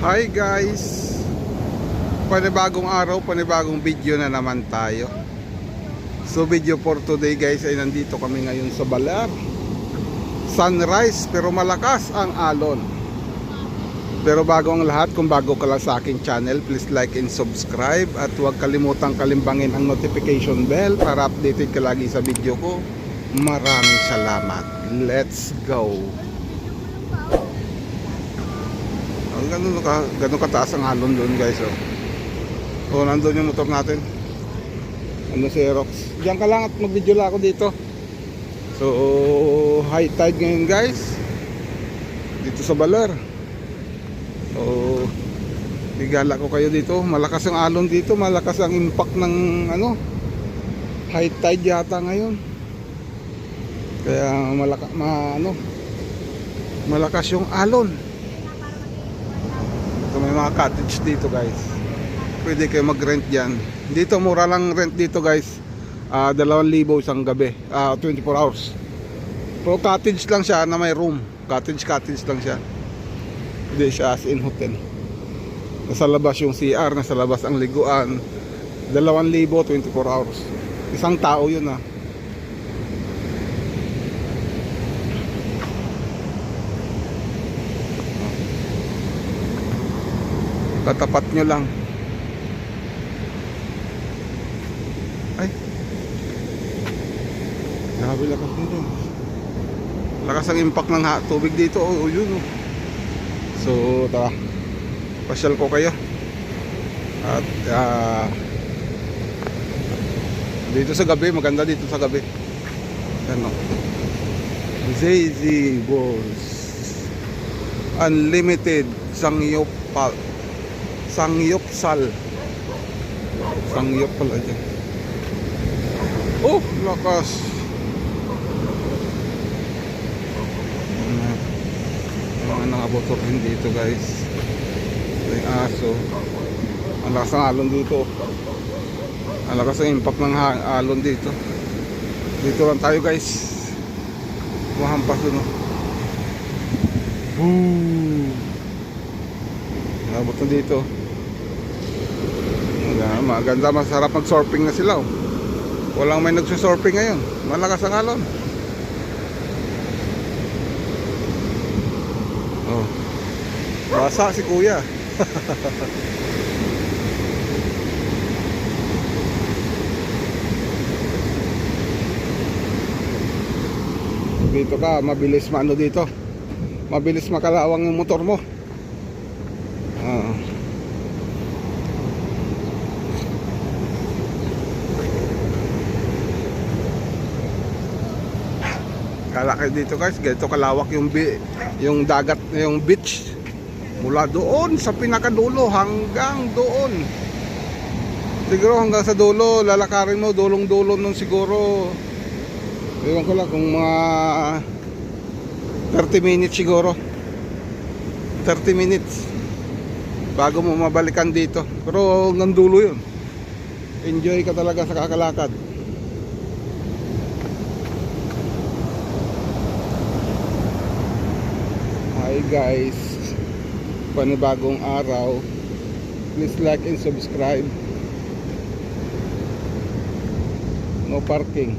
Hi guys, panibagong araw, panibagong video na naman tayo. So video for today guys ay nandito kami ngayon sa Baler. Sunrise pero malakas ang alon. Pero bago ang lahat, kung bago ka lang sa aking channel, please like and subscribe. At huwag kalimutang kalimbangin ang notification bell para updated ka lagi sa video ko. Maraming salamat. Let's go. Ganun kataas ang alon doon guys. Oh, nandun yung motor natin. Ano si Aerox. Diyan ka lang at mag-video lang ako dito. So high tide ngayon guys dito sa Baler. So bigala ko kayo dito. Malakas ang alon dito. Malakas ang impact ng high tide yata ngayon. Kaya malakas yung alon. So, may mga cottage dito guys. Pwede kayo mag-rent dyan. Dito mura lang rent dito guys. 2,000 isang gabi, 24 hours. Pero cottage lang siya na may room. Cottage lang siya. Hindi siya as in hotel. Nasa labas yung CR, nasa labas ang liguan. 2,000 24 hours. Isang tao yun . Tatapat nyo lang. Ay, grabe lakas dito. Lakas ang impact ng tubig dito. Yun . So tara, pasyal ko kayo. At dito sa gabi, maganda dito sa gabi. Zazy Balls Unlimited Sangyopsal. Sangyop pala dyan. Oh, lakas. Mga nangabotor din dito guys. May aso. Ang lakas ng alon dito. Ang lakas ng impact ng alon dito. Dito lang tayo guys. Mahampas dun . Boom. Nabot na dito. Maganda, masarap mag-surfing na sila . Walang may nagsusurfing ngayon. Malakas ang alon. Oh. Basa si kuya. Dito ka, mabilis dito. Mabilis makalawang yung motor mo. Kalaki dito guys, ganito kalawak yung dagat, yung beach. Mula doon sa pinakadulo hanggang doon. Siguro hanggang sa dulo, lalakarin mo dulong-dulo nun siguro. Ewan ko lang kung mga 30 minutes siguro. 30 minutes bago mo mabalikan dito. Pero hanggang dulo yun. Enjoy ka talaga sa kakalakad. Hi guys, panibagong araw. Please like and subscribe. No parking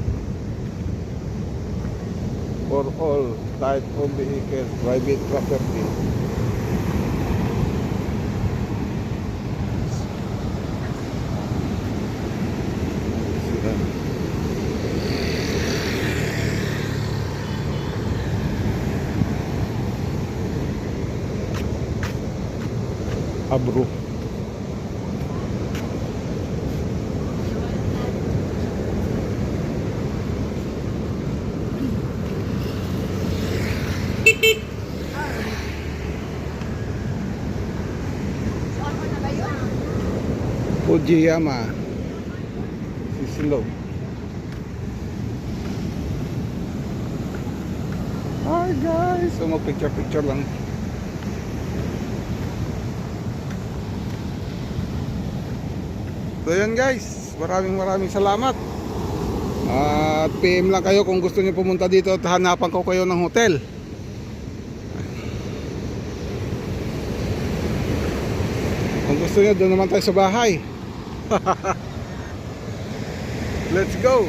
for all type of vehicles, private property. Abro. Fujiyama Sisilog. Hi guys, so picture lang. So yan guys, maraming salamat. At PM lang kayo kung gusto niyo pumunta dito at hanapan ko kayo ng hotel. gusto niya, doon naman tayo sa bahay. Let's go.